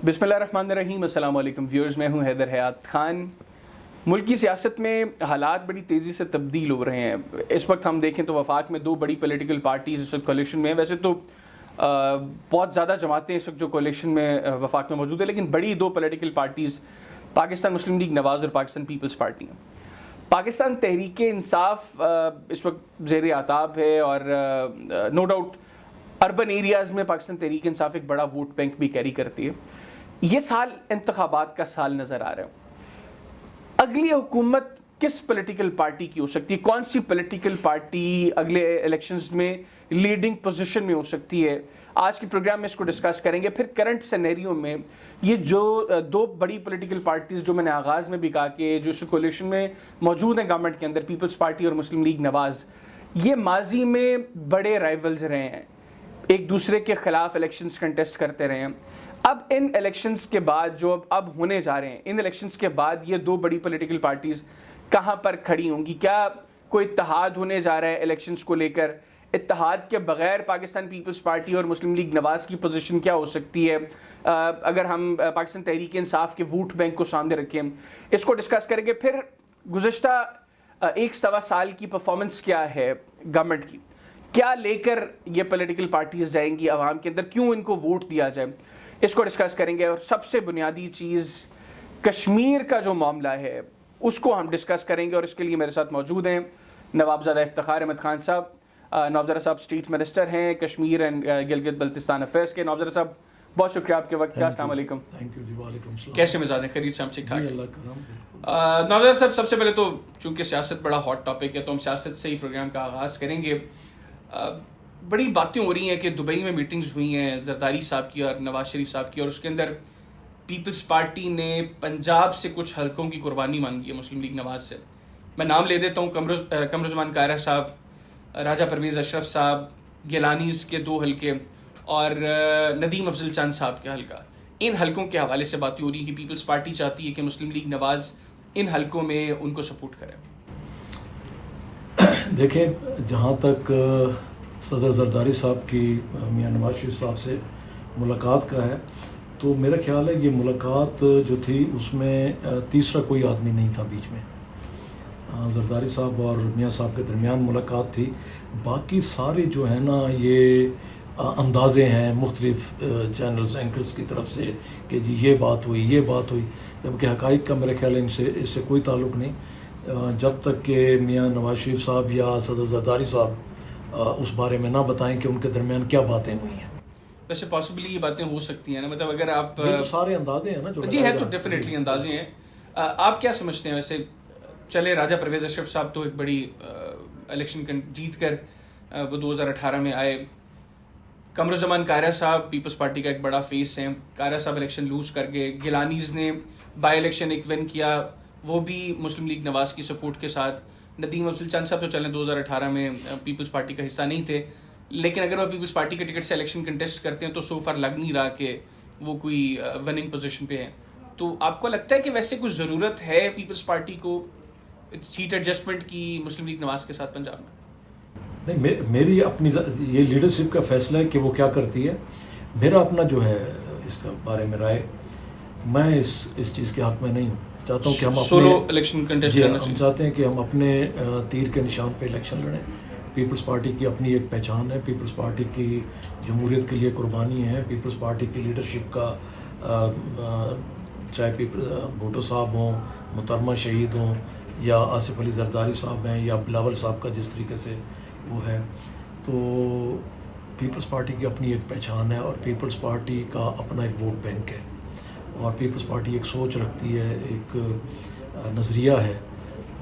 بسم اللہ الرحمن الرحیم. السلام علیکم ویورز, میں ہوں حیدر حیات خان. ملک کی سیاست میں حالات بڑی تیزی سے تبدیل ہو رہے ہیں. اس وقت ہم دیکھیں تو وفاق میں دو بڑی پولیٹیکل پارٹیز اس وقت کولیشن میں ہیں. ویسے تو بہت زیادہ جماعتیں اس وقت جو کولیشن میں وفاق میں موجود ہیں, لیکن بڑی دو پولیٹیکل پارٹیز پاکستان مسلم لیگ نواز اور پاکستان پیپلز پارٹی ہیں. پاکستان تحریک انصاف اس وقت زیر آتاب ہے اور نو ڈاؤٹ اربن ایریاز میں پاکستان تحریک انصاف ایک بڑا ووٹ بینک بھی کیری کرتی ہے. یہ سال انتخابات کا سال نظر آ رہا ہے. اگلی حکومت کس پولیٹیکل پارٹی کی ہو سکتی ہے؟ کون سی پولیٹیکل پارٹی اگلے الیکشنز میں لیڈنگ پوزیشن میں ہو سکتی ہے؟ آج کے پروگرام میں اس کو ڈسکس کریں گے. پھر کرنٹ سینیریو میں یہ جو دو بڑی پولیٹیکل پارٹیز جو میں نے آغاز میں بھی کہا کہ جو اس کولیشن میں موجود ہیں گورنمنٹ کے اندر, پیپلز پارٹی اور مسلم لیگ نواز, یہ ماضی میں بڑے رائیولز رہے ہیں, ایک دوسرے کے خلاف الیکشنز کنٹیسٹ کرتے رہے ہیں. اب ان الیکشنز کے بعد جو اب ہونے جا رہے ہیں, ان الیکشنز کے بعد یہ دو بڑی پولیٹیکل پارٹیز کہاں پر کھڑی ہوں گی؟ کیا کوئی اتحاد ہونے جا رہا ہے الیکشنز کو لے کر؟ اتحاد کے بغیر پاکستان پیپلز پارٹی اور مسلم لیگ نواز کی پوزیشن کیا ہو سکتی ہے اگر ہم پاکستان تحریک انصاف کے ووٹ بینک کو سامنے رکھیں؟ اس کو ڈسکس کریں گے. پھر گزشتہ ایک سوا سال کی پرفارمنس کیا ہے گورنمنٹ کی, کیا لے کر یہ پولیٹیکل پارٹیز جائیں گی عوام کے اندر, کیوں ان کو ووٹ دیا جائے, اس کو ڈسکس کریں گے. اور سب سے بنیادی چیز کشمیر کا جو معاملہ ہے اس کو ہم ڈسکس کریں گے, اور اس کے لیے میرے ساتھ موجود ہیں نوابزادہ افتخار احمد خان صاحب. نوابزادہ صاحب اسٹیٹ منسٹر ہیں کشمیر اینڈ گلگت بلتستان افیئرس کے. نوابزادہ صاحب بہت شکریہ آپ کے وقت کا. السلام علیکم. وعلیکم السلام. کیسے مزاج ہیں؟ خیریت سے؟ ہم ٹھیک ٹھاک. نوابزادہ صاحب سب سے پہلے تو چونکہ سیاست بڑا ہاٹ ٹاپک ہے تو ہم سیاست سے ہی پروگرام کا آغاز کریں گے. بڑی باتیں ہو رہی ہیں کہ دبئی میں میٹنگز ہوئی ہیں زرداری صاحب کی اور نواز شریف صاحب کی, اور اس کے اندر پیپلز پارٹی نے پنجاب سے کچھ حلقوں کی قربانی مانگی ہے مسلم لیگ نواز سے. میں نام لے دیتا ہوں, قمرالزمان کائرہ صاحب, راجہ پرویز اشرف صاحب, گیلانیز کے 2 حلقے اور ندیم افضل چاند صاحب کے حلقہ. ان حلقوں کے حوالے سے باتیں ہو رہی ہیں کہ پیپلز پارٹی چاہتی ہے کہ مسلم لیگ نواز ان حلقوں میں ان کو سپورٹ کرے. دیکھیں, جہاں تک صدر زرداری صاحب کی میاں نواز شریف صاحب سے ملاقات کا ہے تو میرا خیال ہے یہ ملاقات جو تھی اس میں تیسرا کوئی آدمی نہیں تھا بیچ میں. زرداری صاحب اور میاں صاحب کے درمیان ملاقات تھی. باقی سارے جو ہیں نا یہ اندازے ہیں مختلف چینلز اینکرز کی طرف سے کہ جی یہ بات ہوئی یہ بات ہوئی, جبکہ حقائق کا میرا خیال ہے اس سے کوئی تعلق نہیں. جب تک کہ میاں نواز شریف صاحب یا صدر زرداری صاحب اس بارے میں نہ بتائیں کہ ان کے درمیان کیا باتیں ہوئی ہیں. ویسے پاسبلی یہ باتیں ہو سکتی ہیں نا, مطلب اگر آپ سارے اندازے ہیں نا جو جی ہے تو ڈیفینیٹلی اندازے ہیں. آپ کیا سمجھتے ہیں ویسے؟ چلے راجہ پرویز اشرف صاحب تو ایک بڑی الیکشن جیت کر وہ 2018 میں آئے. قمرالزمان کائرہ صاحب پیپلز پارٹی کا ایک بڑا فیس ہیں. کائرہ صاحب الیکشن لوز کر گئے. گیلانیز نے بائی الیکشن ایک ون کیا, وہ بھی مسلم لیگ نواز کی سپورٹ کے ساتھ. ندیم افضل چاند صاحب تو چلیں 2018 میں پیپلز پارٹی کا حصہ نہیں تھے, لیکن اگر وہ پیپلز پارٹی کے ٹکٹ سے الیکشن کنٹیسٹ کرتے ہیں تو سو فار لگ نہیں رہا کہ وہ کوئی وننگ پوزیشن پہ ہیں. تو آپ کو لگتا ہے کہ ویسے کچھ ضرورت ہے پیپلز پارٹی کو سیٹ ایڈجسٹمنٹ کی مسلم لیگ نواز کے ساتھ پنجاب میں؟ نہیں, میری اپنی یہ لیڈرشپ کا فیصلہ ہے کہ وہ کیا کرتی ہے. میرا اپنا جو ہے اس کا بارے میں رائے, میں اس چیز کے حق میں نہیں ہوں. چاہتا ہوں کہ ہم سولو الیکشن کنٹیسٹ کرنا چاہیے. ہم چاہتے ہیں کہ ہم اپنے تیر کے نشان پہ الیکشن لڑیں. پیپلز پارٹی کی اپنی ایک پہچان ہے, پیپلز پارٹی کی جمہوریت کے لیے قربانی ہے, پیپلز پارٹی کی لیڈرشپ کا چاہے بھٹو صاحب ہوں, محترمہ شہید ہوں, یا آصف علی زرداری صاحب ہیں, یا بلاول صاحب کا جس طریقے سے وہ ہے, تو پیپلز پارٹی کی اپنی ایک پہچان ہے اور پیپلز پارٹی کا اپنا ایک ووٹ بینک ہے, اور پیپلز پارٹی ایک سوچ رکھتی ہے, ایک نظریہ ہے.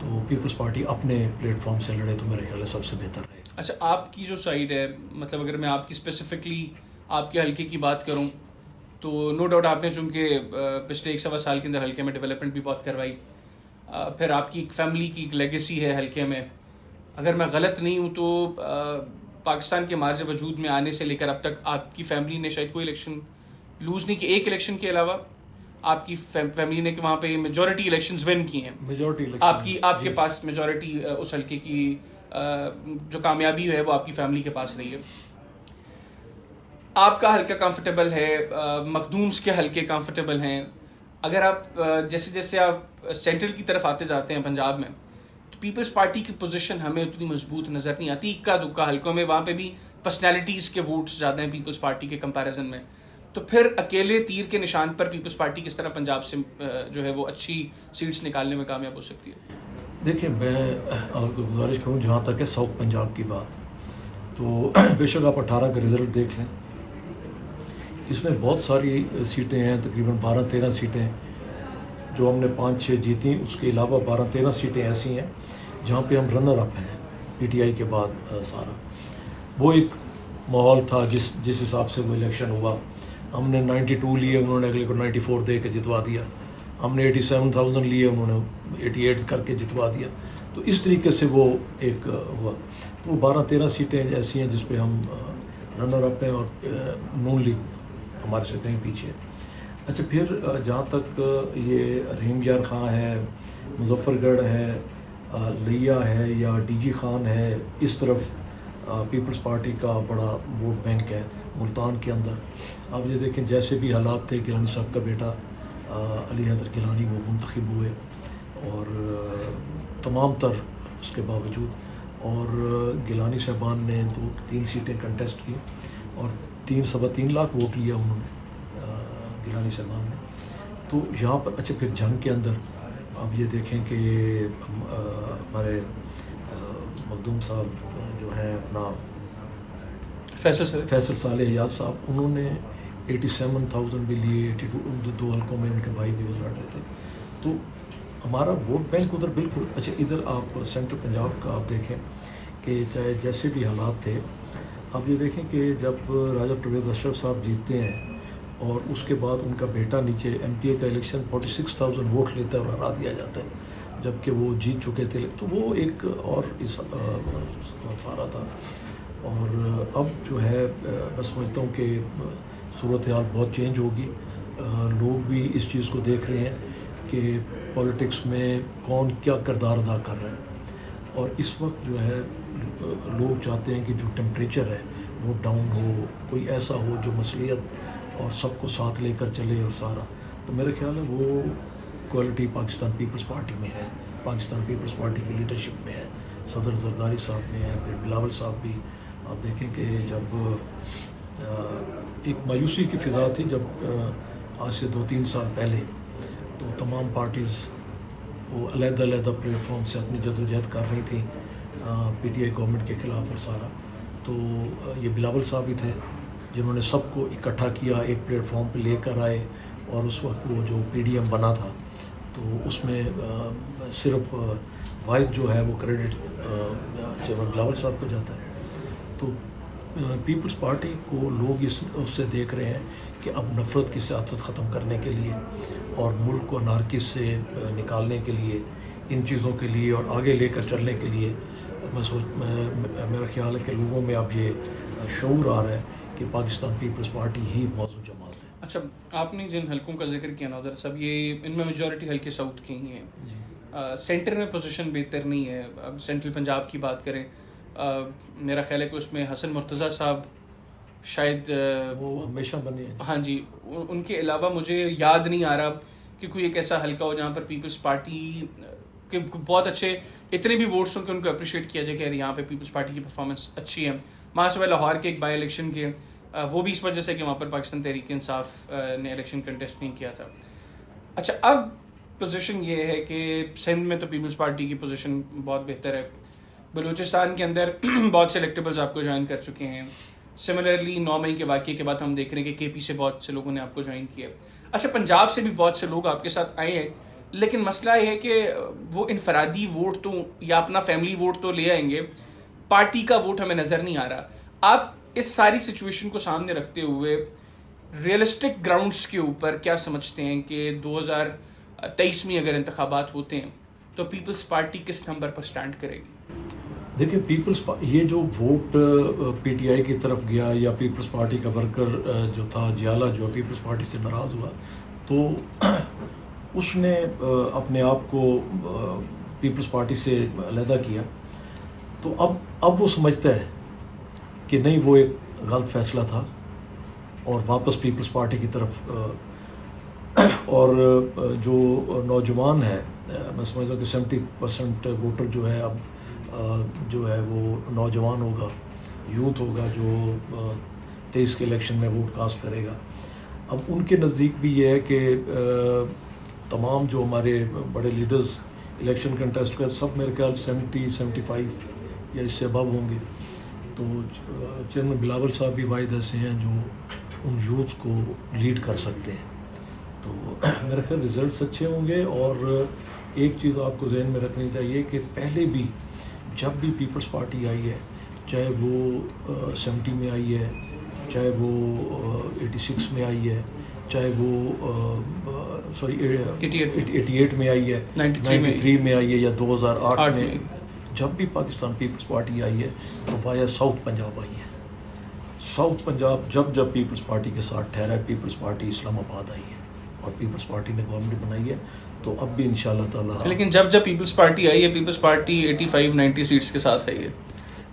تو پیپلز پارٹی اپنے پلیٹ فارم سے لڑے تو میرے خیال ہے سب سے بہتر رہے. اچھا, آپ کی جو سائڈ ہے, مطلب اگر میں آپ کی اسپیسیفکلی آپ کے حلقے کی بات کروں تو نو ڈاؤٹ آپ نے چونکہ پچھلے 1 سوا سال کے اندر حلقے میں ڈیولپمنٹ بھی بہت کروائی. پھر آپ کی ایک فیملی کی ایک لیگیسی ہے حلقے میں. اگر میں غلط نہیں ہوں تو پاکستان کے مارج وجود میں آنے سے لے کر اب تک آپ کی فیملی نے شاید کوئی الیکشن لوز نہیں کی. ایک الیکشن کے علاوہ آپ کی فیملی نے کہ وہاں پہ میجورٹی الیکشنز ون کی ہیں. آپ کے پاس میجورٹی اس حلقے کی جو کامیابی ہے وہ آپ کی فیملی کے پاس رہی ہے. آپ کا حلقہ کمفرٹیبل ہے, مخدومس کے حلقے کمفرٹیبل ہیں. اگر آپ جیسے جیسے آپ سینٹرل کی طرف آتے جاتے ہیں پنجاب میں, تو پیپلز پارٹی کی پوزیشن ہمیں اتنی مضبوط نظر نہیں آتی. اکا دکا حلقوں میں وہاں پہ بھی پرسنالٹیز کے ووٹس زیادہ ہیں پیپلز پارٹی کے کمپیریزن میں. تو پھر اکیلے تیر کے نشان پر پیپلز پارٹی کس طرح پنجاب سے جو ہے وہ اچھی سیٹس نکالنے میں کامیاب ہو سکتی ہے؟ دیکھیں, میں آپ کو گزارش کروں, جہاں تک ہے ساؤتھ پنجاب کی بات, تو بے شک آپ 18 کا رزلٹ دیکھ لیں, اس میں بہت ساری سیٹیں ہیں, تقریباً 12-13 سیٹیں جو ہم نے 5-6 جیتیں. اس کے علاوہ 12-13 سیٹیں ایسی ہیں جہاں پہ ہم رنر اپ ہیں پی ٹی آئی کے بعد. سارا وہ ایک ماحول تھا جس حساب سے وہ الیکشن ہوا. ہم نے 92 لیے, انہوں نے اگلے کو 94 دے کے جتوا دیا. ہم نے 87,000 لیے, انہوں نے 88 کر کے جتوا دیا. تو اس طریقے سے وہ ایک ہوا. تو 12-13 سیٹیں ایسی ہیں جس پہ ہم رنر اپ ہیں, اور نون لیگ ہمارے سے کہیں پیچھے ہے. اچھا, پھر جہاں تک یہ رحیم یار خان ہے, مظفر گڑھ ہے, لیا ہے, یا ڈی جی خان ہے, اس طرف پیپلز پارٹی کا بڑا ووٹ بینک ہے ملتان کے اندر. آپ یہ دیکھیں جیسے بھی حالات تھے, گیلانی صاحب کا بیٹا علی حیدر گیلانی وہ منتخب ہوئے, اور تمام تر اس کے باوجود, اور گیلانی صاحبان نے 2-3 سیٹیں کنٹیسٹ کی اور 3-3.25 لاکھ ووٹ لیا انہوں نے, گیلانی صاحبان نے. تو یہاں پر اچھا, پھر جنگ کے اندر آپ یہ دیکھیں کہ ہمارے مخدوم صاحب جو ہیں اپنا فیصل صالح حیات صاحب, انہوں نے 87,000 بھی لیے. 82 دو حلقوں میں ان کے بھائی بھی وہ لڑ رہے تھے. تو ہمارا ووٹ بینک ادھر بالکل اچھا. ادھر آپ سینٹرل پنجاب کا آپ دیکھیں کہ چاہے جیسے بھی حالات تھے, آپ یہ دیکھیں کہ جب راجہ پرویز اشرف صاحب جیتتے ہیں اور اس کے بعد ان کا بیٹا نیچے ایم پی اے کا الیکشن 46,000 ووٹ لیتا ہے اور ہرا دیا جاتا ہے, جبکہ وہ جیت چکے تھے. تو وہ ایک اور سارا تھا. اور اب جو ہے میں سمجھتا ہوں کہ صورتحال بہت چینج ہوگی. لوگ بھی اس چیز کو دیکھ رہے ہیں کہ پولیٹکس میں کون کیا کردار ادا کر رہا ہے, اور اس وقت جو ہے لوگ چاہتے ہیں کہ جو ٹیمپریچر ہے وہ ڈاؤن ہو, کوئی ایسا ہو جو مصلیحت اور سب کو ساتھ لے کر چلے اور سارا. تو میرا خیال ہے وہ کوالٹی پاکستان پیپلز پارٹی میں ہے, پاکستان پیپلز پارٹی کی لیڈرشپ میں ہے, صدر زرداری صاحب میں ہے, پھر بلاول صاحب بھی. آپ دیکھیں کہ جب ایک مایوسی کی فضا تھی جب آج سے 2-3 سال پہلے, تو تمام پارٹیز وہ علیحدہ پلیٹ فارم سے اپنی جدوجہد کر رہی تھیں پی ٹی آئی گورنمنٹ کے خلاف اور سارا. تو یہ بلاول صاحب ہی تھے جنہوں نے سب کو اکٹھا کیا, ایک پلیٹ فارم پہ لے کر آئے, اور اس وقت وہ جو پی ڈی ایم بنا تھا تو اس میں صرف واحد جو ہے وہ کریڈٹ جنرل بلاول صاحب کو جاتا ہے. تو پیپلز پارٹی کو لوگ اس سے دیکھ رہے ہیں کہ اب نفرت کی سیاست ختم کرنے کے لیے اور ملک کو انارکی سے نکالنے کے لیے, ان چیزوں کے لیے اور آگے لے کر چلنے کے لیے, میرا خیال ہے کہ لوگوں میں اب یہ شعور آ رہا ہے کہ پاکستان پیپلز پارٹی ہی موضوع جماعت ہے. اچھا, آپ نے جن حلقوں کا ذکر کیا نادر صاحب, یہ ان میں میجورٹی حلقے ساؤتھ کے ہی ہیں. سینٹر میں پوزیشن بہتر نہیں ہے. اب سینٹرل پنجاب کی بات کریں, میرا خیال ہے کہ اس میں حسن مرتضیٰ صاحب شاید وہ ہمیشہ بنے ہیں. ہاں جی, ان کے علاوہ مجھے یاد نہیں آ رہا کہ کوئی ایک ایسا حلقہ ہو جہاں پر پیپلز پارٹی کے بہت اچھے اتنے بھی ووٹس ہوں کہ ان کو اپریشیٹ کیا جائے کہ یہاں پہ پیپلز پارٹی کی پرفارمنس اچھی ہے. مہاسبہ لاہور کے ایک بائی الیکشن کے, وہ بھی اس وجہ سے کہ وہاں پر پاکستان تحریک انصاف نے الیکشن کنٹیسٹ نہیں کیا تھا. اچھا, اب پوزیشن یہ ہے کہ سندھ میں تو پیپلز پارٹی کی پوزیشن بہت بہتر ہے. بلوچستان کے اندر بہت سے الیکٹیبلز آپ کو جوائن کر چکے ہیں. سملرلی 9 مئی کے واقعے کے بعد ہم دیکھ رہے ہیں کہ کے پی سے بہت سے لوگوں نے آپ کو جوائن کیا. اچھا, پنجاب سے بھی بہت سے لوگ آپ کے ساتھ آئے ہیں, لیکن مسئلہ یہ ہے کہ وہ انفرادی ووٹ تو یا اپنا فیملی ووٹ تو لے آئیں گے, پارٹی کا ووٹ ہمیں نظر نہیں آ رہا. آپ اس ساری سچویشن کو سامنے رکھتے ہوئے ریئلسٹک گراؤنڈس کے اوپر کیا سمجھتے ہیں کہ 2023 میں اگر انتخابات ہوتے ہیں تو پیپلز پارٹی کس نمبر پر سٹینڈ کرے گی؟ دیکھیں, یہ جو ووٹ پی ٹی آئی کی طرف گیا یا پیپلز پارٹی کا ورکر جو تھا جیالہ جو پیپلز پارٹی سے ناراض ہوا, تو اس نے اپنے آپ کو پیپلز پارٹی سے علیحدہ کیا. تو اب وہ سمجھتا ہے کہ نہیں, وہ ایک غلط فیصلہ تھا اور واپس پیپلز پارٹی کی طرف اور جو نوجوان ہے میں سمجھتا ہوں کہ 70% ووٹر جو ہے اب جو ہے وہ نوجوان ہوگا, یوتھ ہوگا جو 23 کے الیکشن میں ووٹ کاسٹ کرے گا. اب ان کے نزدیک بھی یہ ہے کہ تمام جو ہمارے بڑے لیڈرز الیکشن کنٹیسٹ کر سب میرے خیال 70-75 یا اس سے ابو ہوں گے. تو چیئرمین بلاول صاحب بھی واحد ایسے ہیں جو ان یوتھ کو لیڈ کر سکتے ہیں. تو میرا خیال ریزلٹس اچھے ہوں گے. اور ایک چیز آپ کو ذہن میں رکھنی چاہیے کہ پہلے بھی جب بھی پیپلز پارٹی آئی ہے, چاہے وہ 70 میں آئی ہے, چاہے وہ 86 میں آئی ہے, چاہے وہ 88 میں آئی ہے, 93 میں آئی ہے, یا 2008 میں, جب بھی پاکستان پیپلز پارٹی آئی ہے تو وایا ساؤتھ پنجاب آئی ہے. ساؤتھ پنجاب جب پیپلز پارٹی کے ساتھ ٹھہرا ہے, پیپلز پارٹی اسلام آباد آئی ہے اور پیپلز پارٹی نے گورنمنٹ بنائی ہے. تو اب بھی انشاءاللہ تعالیٰ لیکن جب پیپلز پارٹی آئی ہے, پیپلز پارٹی 85-90 سیٹس کے ساتھ آئی ہے.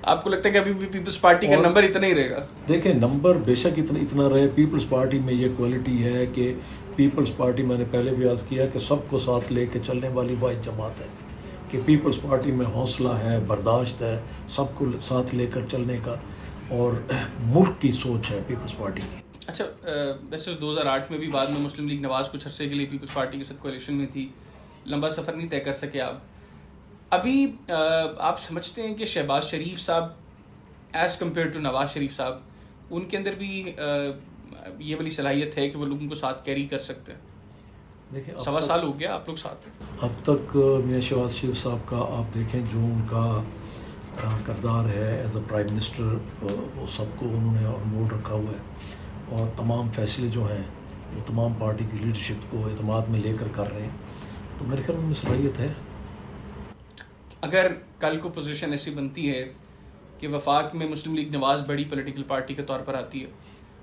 آپ کو لگتا ہے کہ ابھی بھی پیپلز پارٹی کا نمبر اتنا ہی رہے گا؟ دیکھیں نمبر بے شک اتنا رہے. پیپلز پارٹی میں یہ کوالٹی ہے کہ پیپلز پارٹی, میں نے پہلے بھی عرض کیا کہ سب کو ساتھ لے کے چلنے والی واحد جماعت ہے, کہ پیپلز پارٹی میں حوصلہ ہے, برداشت ہے, سب کو ساتھ لے کر چلنے کا, اور ملک کی سوچ ہے پیپلز پارٹی کی. اچھا, ویسے 2008 میں بھی بعد میں مسلم لیگ نواز کچھ عرصے کے لیے پیپلز پارٹی کے ساتھ کولیشن میں تھی, لمبا سفر نہیں طے کر سکے آپ. ابھی آپ سمجھتے ہیں کہ شہباز شریف صاحب as compare to Nawaz Sharif صاحب, ان کے اندر بھی یہ والی صلاحیت ہے کہ وہ لوگوں کو ساتھ کیری کر سکتے ہیں؟ دیکھیں 1.25 سال ہو گیا آپ لوگ ساتھ ہیں. اب تک میاں شہباز شریف صاحب کا آپ دیکھیں جو ان کا کردار ہے ایز اے پرائم منسٹر, وہ سب کو انہوں نے آن بورڈ رکھا ہوا ہے, اور تمام فیصلے جو ہیں وہ تمام پارٹی کی لیڈرشپ کو اعتماد میں لے کر رہے ہیں. تو میرے خیال میں صلاحیت ہے. اگر کل کو پوزیشن ایسی بنتی ہے کہ وفاق میں مسلم لیگ نواز بڑی پولیٹیکل پارٹی کے طور پر آتی ہے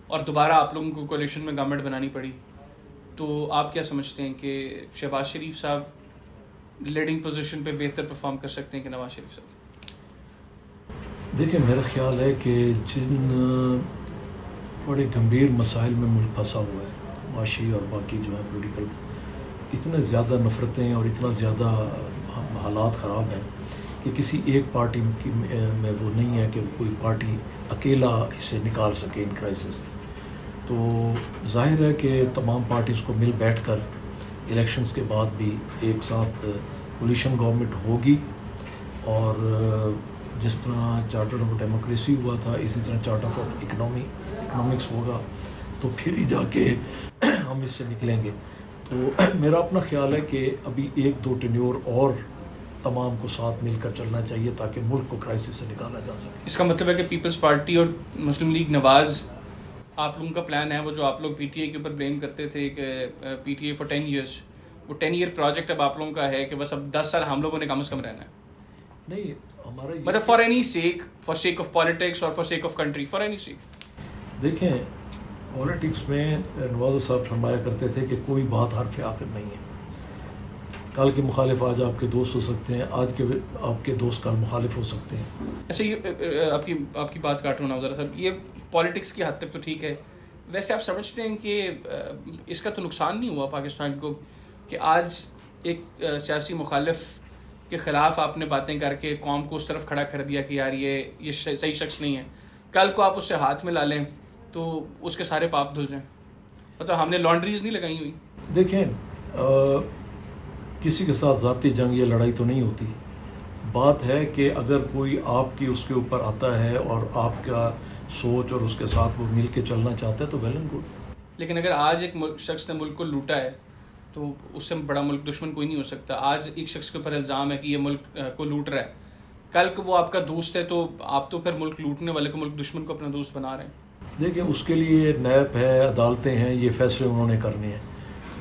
اور دوبارہ آپ لوگوں کو کولیشن میں گورنمنٹ بنانی پڑی, تو آپ کیا سمجھتے ہیں کہ شہباز شریف صاحب لیڈنگ پوزیشن پہ بہتر پرفارم کر سکتے ہیں کہ نواز شریف صاحب؟ دیکھیں میرا خیال ہے کہ جن بڑے گمبھیر مسائل میں ملک پھنسا ہوا ہے, معاشی اور باقی جو ہے پولیٹیکل, اتنے زیادہ نفرتیں اور اتنا زیادہ حالات خراب ہیں کہ کسی ایک پارٹی میں وہ نہیں ہے کہ کوئی پارٹی اکیلا اسے نکال سکے ان کرائسس سے. تو ظاہر ہے کہ تمام پارٹیز کو مل بیٹھ کر الیکشنز کے بعد بھی ایک ساتھ کولیشن گورنمنٹ ہوگی, اور جس طرح چارٹر آف ڈیموکریسی ہوا تھا اسی طرح چارٹر آف اکنامکس ہوگا, تو پھر ہی جا کے ہم اس سے نکلیں گے. تو میرا اپنا خیال ہے کہ ابھی 1-2 ٹینیور اور تمام کو ساتھ مل کر چلنا چاہیے تاکہ ملک کو کرائسس سے نکالا جا سکے. اس کا مطلب ہے کہ پیپلز پارٹی اور مسلم لیگ نواز, آپ لوگوں کا پلان ہے وہ جو آپ لوگ پی ٹی آئی کے اوپر بلیم کرتے تھے کہ P T I for 10 years, وہ 10 ایئر پروجیکٹ اب آپ لوگوں کا ہے کہ بس اب 10 سال ہم لوگوں نے کم از کم رہنا ہے؟ نہیں, ہمارا مطلب for any sake, for sake of politics اور for sake of country, for any sake. دیکھیں پالیٹکس میں نواز صاحب فرمایا کرتے تھے کہ کوئی بات حرف آخر نہیں ہے. کل کے مخالف آج آپ کے دوست ہو سکتے ہیں, آج کے آپ کے دوست کل مخالف ہو سکتے ہیں. اچھا, یہ آپ کی بات کاٹ رہا ہوں ذرا صاحب, یہ پالیٹکس کی حد تک تو ٹھیک ہے, ویسے آپ سمجھتے ہیں کہ اس کا تو نقصان نہیں ہوا پاکستان کو کہ آج ایک سیاسی مخالف کے خلاف آپ نے باتیں کر کے قوم کو اس طرف کھڑا کر دیا کہ یار یہ صحیح شخص نہیں ہے, کل کو آپ اس سے ہاتھ ملا لیں تو اس کے سارے پاپ دھل جائیں؟ مطلب ہم نے لانڈریز نہیں لگائی ہوئی. دیکھیں کسی کے ساتھ ذاتی جنگ یا لڑائی تو نہیں ہوتی. بات ہے کہ اگر کوئی آپ کی اس کے اوپر آتا ہے اور آپ کا سوچ اور اس کے ساتھ وہ مل کے چلنا چاہتا ہے تو ویل اینڈ گڈ. لیکن اگر آج ایک شخص نے ملک کو لوٹا ہے تو اس سے بڑا ملک دشمن کوئی نہیں ہو سکتا. آج ایک شخص کے اوپر الزام ہے کہ یہ ملک کو لوٹ رہا ہے, کل کو وہ آپ کا دوست ہے تو آپ تو پھر ملک لوٹنے والے کو, ملک دشمن کو اپنا دوست بنا رہے ہیں. دیکھیں اس کے لیے نیب ہے, عدالتیں ہیں, یہ فیصلے انہوں نے کرنے ہیں.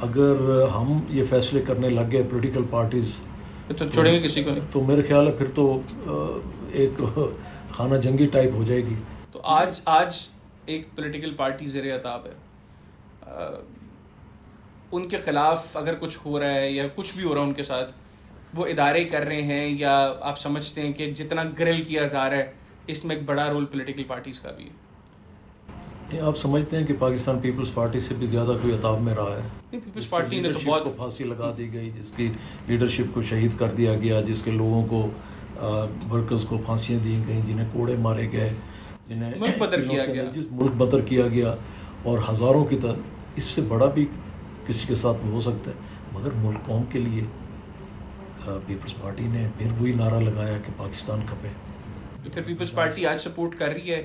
اگر ہم یہ فیصلے کرنے لگ گئے پولیٹیکل پارٹیز تو چھوڑیں گے کسی کو نہیں, تو میرے خیال ہے پھر تو ایک خانہ جنگی ٹائپ ہو جائے گی. تو آج ایک پولیٹیکل پارٹی زیر عتاب ہے, ان کے خلاف اگر کچھ ہو رہا ہے یا کچھ بھی ہو رہا ہے ان کے ساتھ, وہ ادارے کر رہے ہیں, یا آپ سمجھتے ہیں کہ جتنا گرل کیا جا رہا ہے اس میں ایک بڑا رول پولیٹیکل پارٹیز کا بھی ہے؟ آپ سمجھتے ہیں کہ پاکستان پیپلز پارٹی سے بھی زیادہ کوئی عطاب میں رہا ہے؟ پیپلز پارٹی نے تو بہت کو پھانسی لگا دی گئی، جس کی لیڈرشپ کو شہید کر دیا گیا، جس کے لوگوں کو ورکرز کو پھانسیاں دی گئیں، جنہیں کوڑے مارے گئے، جنہیں ملک بدر کیا گیا، ملک بدر کیا گیا، اور ہزاروں کی طرح اس سے بڑا بھی کسی کے ساتھ ہو سکتا ہے. مگر ملک قوم کے لیے پیپلز پارٹی نے پھر وہی نعرہ لگایا کہ پاکستان کھپے. پھر پیپلز پارٹی آج سپورٹ کر رہی ہے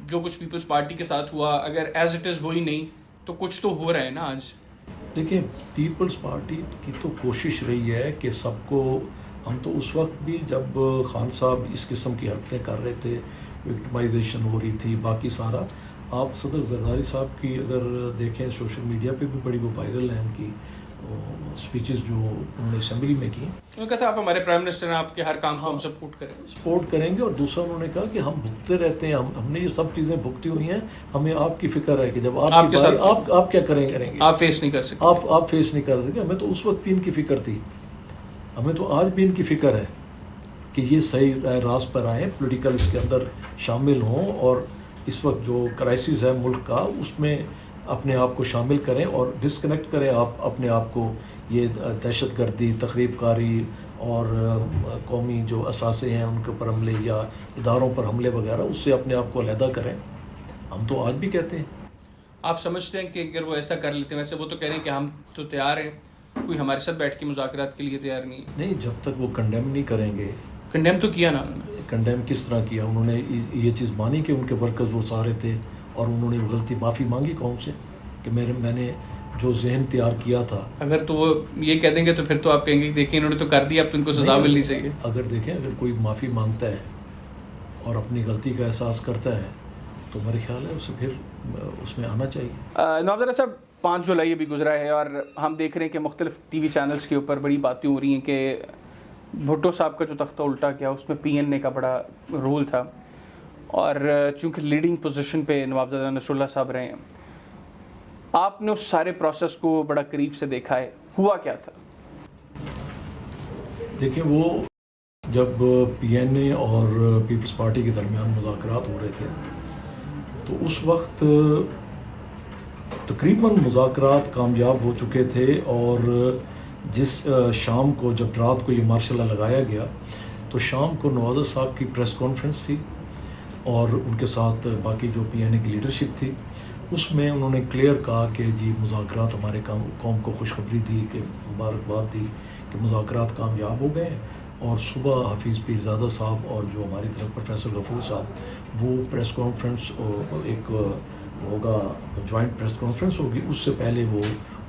جو کچھ پیپلز پارٹی کے ساتھ ہوا، اگر ایز اٹ از وہی نہیں تو کچھ تو ہو رہا ہے نا آج. دیکھیں پیپلز پارٹی کی تو کوشش رہی ہے کہ سب کو، ہم تو اس وقت بھی جب خان صاحب اس قسم کی حرکتیں کر رہے تھے، وکٹمائزیشن ہو رہی تھی، باقی سارا، آپ صدر زرداری صاحب کی اگر دیکھیں سوشل میڈیا پہ بھی بڑی وہ وائرل ہیں ان کی اسپیچز جو انہوں نے اسمبلی میں کی. انہوں نے کہا تھا آپ ہمارے پرائم منسٹر ہیں، آپ کے ہر کام کو ہم سپورٹ کریں گے. اور دوسرا انہوں نے کہا کہ ہم بھگتے رہتے ہیں، ہم نے یہ سب چیزیں بھگتی ہوئی ہیں، ہمیں آپ کی فکر ہے کہ جب آپ کے ساتھ آپ کیا کریں گے، آپ فیس نہیں کر سکتے، آپ فیس نہیں کر سکتے. ہمیں تو اس وقت بھی ان کی فکر تھی، ہمیں تو آج بھی ان کی فکر ہے کہ یہ صحیح راست پر آئیں، پولیٹیکل اس کے اندر شامل ہوں، اور اس وقت جو کرائسس ہے ملک کا اس میں اپنے آپ کو شامل کریں اور ڈسکنیکٹ کریں آپ اپنے آپ کو یہ دہشت گردی، تخریب کاری اور قومی جو اثاثے ہیں ان کے اوپر حملے یا اداروں پر حملے وغیرہ، اس سے اپنے آپ کو علیحدہ کریں. ہم تو آج بھی کہتے ہیں. آپ سمجھتے ہیں کہ اگر وہ ایسا کر لیتے ہیں، ویسے وہ تو کہہ رہے ہیں کہ ہم تو تیار ہیں، کوئی ہمارے ساتھ بیٹھ کے مذاکرات کے لیے تیار نہیں، جب تک وہ کنڈیم نہیں کریں گے. کنڈیم تو کیا نا انہوں نے. کنڈیم کس طرح کیا؟ انہوں نے یہ چیز مانی کہ ان کے ورکرز وہ سارے تھے، اور انہوں نے غلطی معافی مانگی قوم سے کہ میں نے جو ذہن تیار کیا تھا. اگر تو وہ یہ کہہ دیں گے تو پھر تو آپ کہیں گے دیکھیں انہوں نے تو کر دیا، اب تو ان کو سزا ملنی چاہیے. اگر دیکھیں اگر کوئی معافی مانگتا ہے اور اپنی غلطی کا احساس کرتا ہے تو میرے خیال ہے اسے پھر اس میں آنا چاہیے. نواب زرا صاحب 5 جولائی ابھی گزرا ہے اور ہم دیکھ رہے ہیں کہ مختلف ٹی وی چینلز کے اوپر بڑی باتیں ہو رہی ہیں کہ بھٹو صاحب کا جو تختہ الٹا کیا اس میں پی این اے کا بڑا رول تھا، اور چونکہ لیڈنگ پوزیشن پہ نوابزادہ نصر اللہ صاحب رہے ہیں، آپ نے اس سارے پروسیس کو بڑا قریب سے دیکھا ہے، ہوا کیا تھا؟ دیکھیں وہ جب پی این اے اور پیپلز پارٹی کے درمیان مذاکرات ہو رہے تھے تو اس وقت تقریباً مذاکرات کامیاب ہو چکے تھے، اور جس شام کو جب رات کو یہ مارشل لا لگایا گیا تو شام کو نوازر صاحب کی پریس کانفرنس تھی اور ان کے ساتھ باقی جو پی این اے کی لیڈرشپ تھی، اس میں انہوں نے کلیئر کہا کہ جی مذاکرات ہمارے قوم کو خوشخبری دی، کہ مبارکباد دی کہ مذاکرات کامیاب ہو گئے. اور صبح حفیظ پیرزادہ صاحب اور جو ہماری طرف پروفیسر غفور صاحب وہ پریس کانفرنس ایک ہوگا، جوائنٹ پریس کانفرنس ہوگی، اس سے پہلے وہ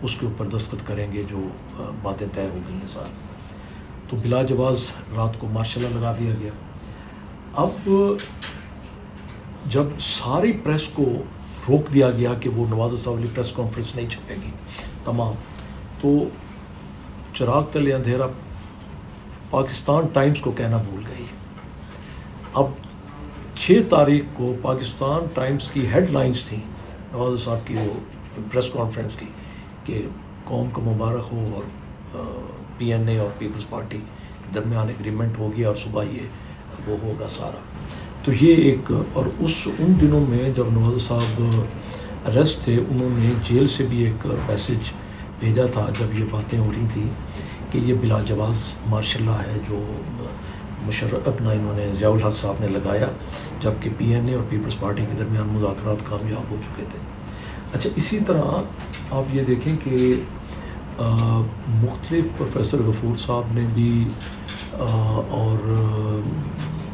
اس کے اوپر دستخط کریں گے جو باتیں طے ہو گئی ہیں ساری. تو بلا جواز رات کو مارشل لا لگا دیا گیا. اب جب ساری پریس کو روک دیا گیا کہ وہ نواز صاحب والی پریس کانفرنس نہیں چھپے گی تمام، تو چراغ تلے اندھیرا پاکستان ٹائمز کو کہنا بھول گئی. اب 6 تاریخ کو پاکستان ٹائمز کی ہیڈ لائنز تھیں نواز صاحب کی وہ پریس کانفرنس کی کہ قوم کو مبارک ہو، اور پی این اے اور پیپلز پارٹی کے درمیان ایگریمنٹ ہو گیا اور صبح یہ وہ ہوگا سارا. تو یہ ایک، اور ان دنوں میں جب نواز صاحب اریسٹ تھے انہوں نے جیل سے بھی ایک میسج بھیجا تھا جب یہ باتیں ہو رہی تھیں کہ یہ بلا جواز مارشل لا ہے جو انہوں نے ضیاء الحق صاحب نے لگایا، جبکہ پی این اے اور پیپلز پارٹی کے درمیان مذاکرات کامیاب ہو چکے تھے. اچھا، اسی طرح آپ یہ دیکھیں کہ مختلف پروفیسر غفور صاحب نے بھی اور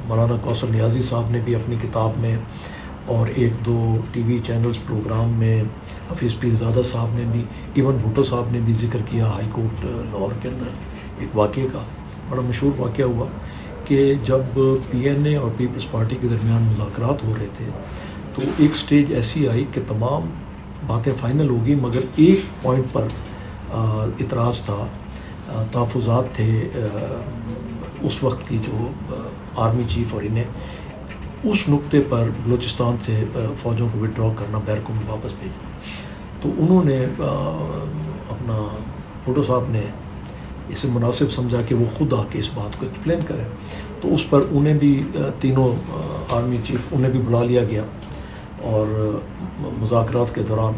مولانا کوثر نیازی صاحب نے بھی اپنی کتاب میں، اور 1-2 ٹی وی چینلز پروگرام میں حفیظ پیرزادہ صاحب نے بھی، ایون بھٹو صاحب نے بھی ذکر کیا ہائی کورٹ لاہور کے اندر ایک واقعے کا، بڑا مشہور واقعہ ہوا کہ جب پی این اے اور پیپلز پارٹی کے درمیان مذاکرات ہو رہے تھے تو ایک سٹیج ایسی آئی کہ تمام باتیں فائنل ہو گئی، مگر ایک پوائنٹ پر اعتراض تھا، تحفظات تھے اس وقت کی جو آرمی چیف، اور انہیں اس نقطے پر بلوچستان سے فوجوں کو وڈرا کرنا، بیرکوں میں واپس بھیجنا. تو انہوں نے اپنا بھٹو صاحب نے اسے مناسب سمجھا کہ وہ خود آ کے اس بات کو ایکسپلین کریں. تو اس پر انہیں بھی تینوں آرمی چیف انہیں بھی بلا لیا گیا. اور مذاکرات کے دوران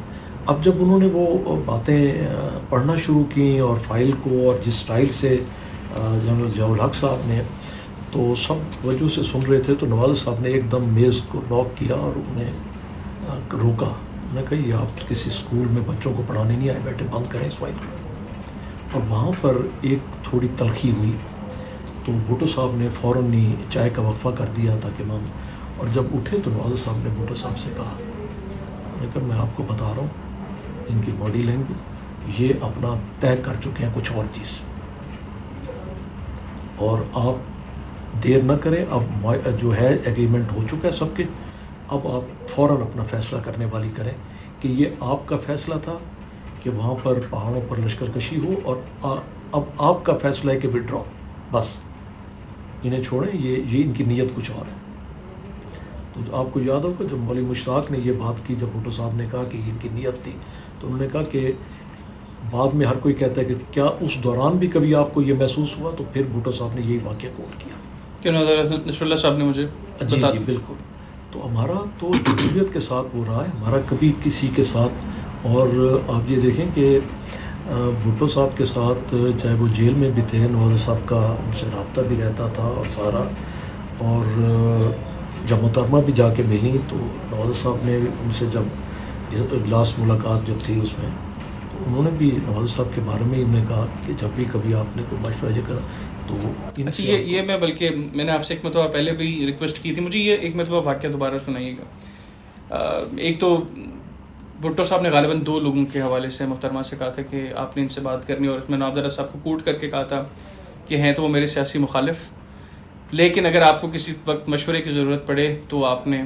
اب جب انہوں نے وہ باتیں پڑھنا شروع کیں اور فائل کو اور جس سٹائل سے جنرل ضیاء الحق صاحب نے تو سب وجہ سے سن رہے تھے، تو نواز صاحب نے ایک دم میز کو نوک کیا اور انہیں روکا. انہوں نے کہا یہ آپ کسی اسکول میں بچوں کو پڑھانے نہیں آئے، بیٹھے بند کریں اس فائل کو. اور وہاں پر ایک تھوڑی تلخی ہوئی تو بھٹو صاحب نے فوراً ہی چائے کا وقفہ کر دیا تاکہ مام، اور جب اٹھے تو نواز صاحب نے بھٹو صاحب سے کہا، میں نے کہا میں آپ کو بتا رہا ہوں ان کی باڈی لینگویج یہ اپنا طے کر چکے ہیں کچھ اور چیز، اور آپ دیر نہ کریں، اب جو ہے ایگریمنٹ ہو چکا ہے سب کے، اب آپ فوراً اپنا فیصلہ کرنے والی کریں کہ یہ آپ کا فیصلہ تھا کہ وہاں پر پہاڑوں پر لشکر کشی ہو، اور اب آپ کا فیصلہ ہے کہ وڈرا، بس انہیں چھوڑیں، یہ ان کی نیت کچھ اور ہے. تو آپ کو یاد ہوگا جب مولوی مشتاق نے یہ بات کی، جب بھٹو صاحب نے کہا کہ ان کی نیت تھی، تو انہوں نے کہا کہ بعد میں ہر کوئی کہتا ہے کہ کیا اس دوران بھی کبھی آپ کو یہ محسوس ہوا؟ تو پھر بھٹو صاحب نے یہی واقعہ کوٹ کیا کہ نصر اللہ صاحب نے مجھے جی بالکل. تو ہمارا تو جمہوریت کے ساتھ وہ رہا ہے، ہمارا کبھی کسی کے ساتھ. اور آپ یہ دیکھیں کہ بھٹو صاحب کے ساتھ چاہے وہ جیل میں بھی تھے، نواز صاحب کا ان سے رابطہ بھی رہتا تھا اور سارا. اور جب محترمہ بھی جا کے ملی تو نواز صاحب نے ان سے جب لاسٹ ملاقات جب تھی اس میں، تو انہوں نے بھی نواز صاحب کے بارے میں ہی انہوں نے کہا کہ جب بھی کبھی آپ نے کوئی مشورہ یہ کرا تو اچھا یہ میں بلکہ میں نے آپ سے ایک مرتبہ پہلے بھی ریکویسٹ کی تھی، مجھے یہ ایک مرتبہ واقعہ دوبارہ سنائیے گا. ایک تو بھٹو صاحب نے غالباً 2 لوگوں کے حوالے سے محترمہ سے کہا تھا کہ آپ نے ان سے بات کرنی، اور میں نواب زرہ صاحب کو کوٹ کر کے کہا تھا کہ ہیں تو وہ میرے سیاسی مخالف، لیکن اگر آپ کو کسی وقت مشورے کی ضرورت پڑے تو آپ نے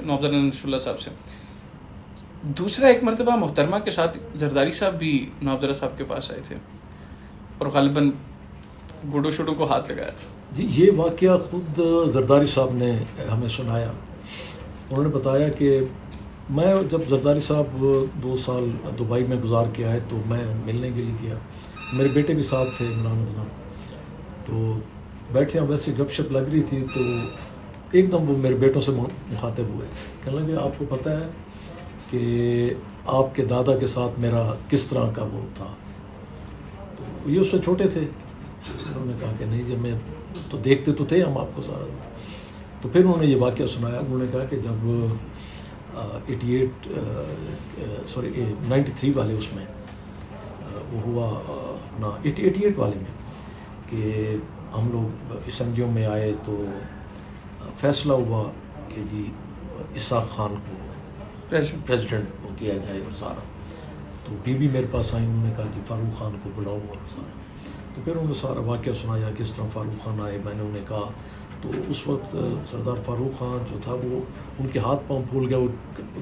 نواب زرہ نصر اللہ صاحب سے. دوسرا ایک مرتبہ محترمہ کے ساتھ زرداری صاحب بھی نواب زرہ صاحب کے پاس آئے تھے اور غالباً گوڈو شوڈو کو ہاتھ لگایا تھا. جی یہ واقعہ خود زرداری صاحب نے ہمیں سنایا. انہوں نے بتایا کہ میں جب زرداری صاحب 2 سال دبئی میں گزار کے آئے تو میں ملنے کے لیے گیا، میرے بیٹے بھی ساتھ تھے عمران عدنان. تو بیٹھے ہیں ویسے گپ شپ لگ رہی تھی تو ایک دم وہ میرے بیٹوں سے مخاطب ہوئے، کہنے لگے آپ کو پتہ ہے کہ آپ کے دادا کے ساتھ میرا کس طرح کا وہ تھا؟ تو یہ اس سے چھوٹے تھے. انہوں نے کہا کہ نہیں جب میں تو دیکھتے تو تھے ہم آپ کو سارا. تو پھر انہوں نے یہ واقعہ سنایا. انہوں نے کہا کہ جب 93 والے اس میں وہ ہوا نا 88 والے میں کہ ہم لوگ اسمبلیوں میں آئے تو فیصلہ ہوا کہ جی اسحاق خان کو پریزیڈنٹ وہ کیا جائے اور سارا. تو بی میرے پاس آئی، انہوں نے کہا جی فاروق خان کو بلاؤ اور سارا. تو پھر انہوں نے سارا واقعہ سنایا کس طرح فاروق خان آئے. میں نے انہیں کہا تو اس وقت سردار فاروق خان جو تھا وہ ان کے ہاتھ پاؤں پھول گیا، وہ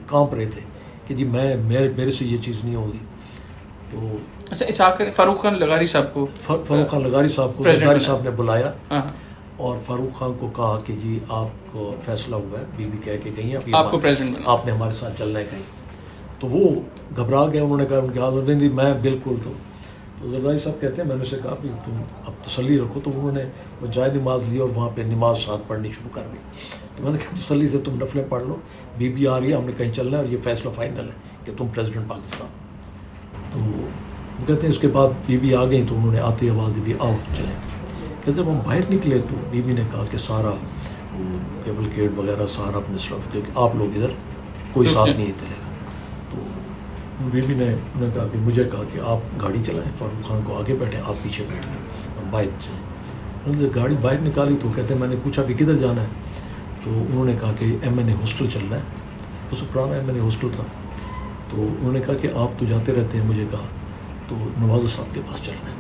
کانپ رہے تھے کہ جی میرے سے یہ چیز نہیں ہوگی. تو اچھا اسحاق فاروق خان لغاری صاحب کو لغاری صاحب کو زرداری صاحب نے بلایا اور فاروق خان کو کہا کہ جی آپ کو فیصلہ ہوا ہے، بی کہہ کے گئی ہیں آپ کو پریزیڈنٹ آپ نے ہمارے ساتھ چلنا ہے کہیں. تو وہ گھبرا گئے. انہوں نے کہا ان کے ہاتھ میں میں بالکل. تو زرداری صاحب کہتے ہیں میں نے اسے کہا کہ تم اب تسلی رکھو. تو انہوں نے وہ جائے نماز لی اور وہاں پہ نماز ساتھ پڑھنی شروع کر دی. تو میں نے کہا تسلی سے تم نفلیں پڑھ لو، بی آ رہی ہے، ہم نے کہیں چلنا ہے اور یہ فیصلہ فائنل ہے کہ تم پریزیڈنٹ پاکستان. تو وہ کہتے ہیں اس کے بعد بی آ گئیں تو انہوں نے آتے آواز دی آؤ چلیں. کہ جب ہم باہر نکلے تو بی نے کہا کہ سارا وہ کیبل کیٹ وغیرہ سارا اپنے طرف کیونکہ آپ لوگ ادھر کوئی ساتھ نہیں چلے گا. تو بی نے کہا کہ مجھے کہا کہ آپ گاڑی چلائیں، فاروق خان کو آگے بیٹھیں، آپ پیچھے بیٹھ گئے اور باہر چلیں. انہوں نے گاڑی باہر نکالی تو کہتے ہیں میں نے پوچھا کہ کدھر جانا ہے؟ تو انہوں نے کہا کہ این ہاسٹل چلنا ہے. اس پرانا این ہاسٹل تھا. تو انہوں نے کہا کہ آپ تو جاتے رہتے ہیں، مجھے کہا تو نواز صاحب کے پاس چلنا ہے.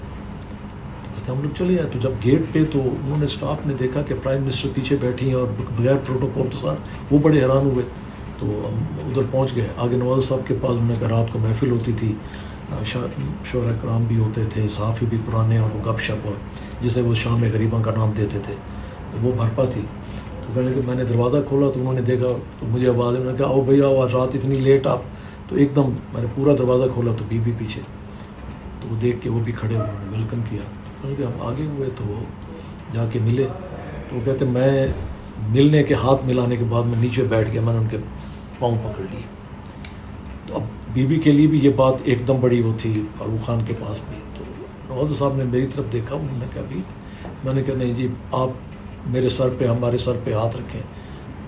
تو کہتے ہیں ہم لوگ چلے جائے. تو جب گیٹ پہ تو انہوں نے اسٹاف نے دیکھا کہ پرائم منسٹر پیچھے بیٹھی ہیں اور بغیر پروٹوکول کے ساتھ، وہ بڑے حیران ہوئے. تو ہم ادھر پہنچ گئے آگے نواز صاحب کے پاس. انہوں نے کہا رات کو محفل ہوتی تھی، شعراء کرام بھی ہوتے تھے، صحافی بھی پرانے، اور وہ گپ شپ، اور جسے وہ شام غریباں کا نام دیتے تھے، تو وہ بھرپا تھی. تو کہنے کہ میں نے دروازہ کھولا تو انہوں نے دیکھا تو مجھے آواز. انہوں نے کہا آؤ بھیا آج رات اتنی لیٹ آپ. تو ایک دم میں نے پورا دروازہ کھولا تو بی پیچھے. تو وہ دیکھ کے وہ بھی کھڑے ہوئے، انہوں نے ویلکم کیا. انہوں نے کہا ہم آگے ہوئے تو وہ جا کے ملے. تو وہ کہتے میں ملنے کے ہاتھ ملانے کے بعد میں نیچے بیٹھ گیا. میں نے ان کے پاؤں پکڑ لیے. تو اب بی بی کے لیے بھی یہ بات ایک دم بڑی وہ تھی, فاروق خان کے پاس بھی. تو نواز صاحب نے میری طرف دیکھا, انہوں نے کہا بھی, میں نے کہا نہیں جی, آپ میرے سر پہ, ہمارے سر پہ ہاتھ رکھیں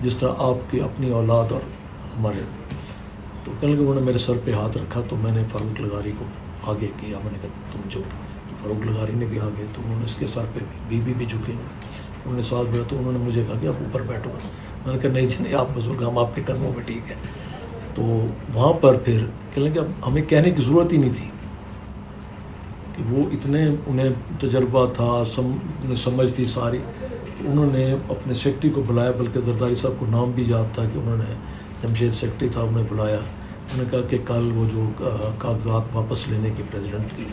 جس طرح آپ کی اپنی اولاد اور ہمارے. تو کہنے لگے, انہوں نے میرے سر پہ ہاتھ رکھا تو میں نے فاروق لغاری کو آگے کیا. میں نے کہا تم چپ. فاروق لغاری نے بھی آگے, تو انہوں نے اس کے سر پہ بھی جھکے, انہوں نے ساتھ بیٹھا. تو انہوں نے مجھے کہا کہ آپ اوپر بیٹھو. میں نے کہا نہیں جی نہیں, آپ بزرگ, ہم آپ کے قدموں میں ٹھیک ہے. تو وہاں پر پھر کہنے لگے, اب ہمیں کہنے کی ضرورت ہی نہیں تھی کہ وہ اتنے انہیں تجربہ تھا, انہیں سمجھ تھی ساری. تو انہوں نے اپنے سیکرٹری کو بلایا, بلکہ زرداری صاحب کو نام بھی یاد تھا کہ انہوں نے, جمشید سیکرٹری تھا, انہیں بلایا. انہوں نے کہا کہ کل وہ جو کاغذات واپس لینے کی پریزیڈنٹ کی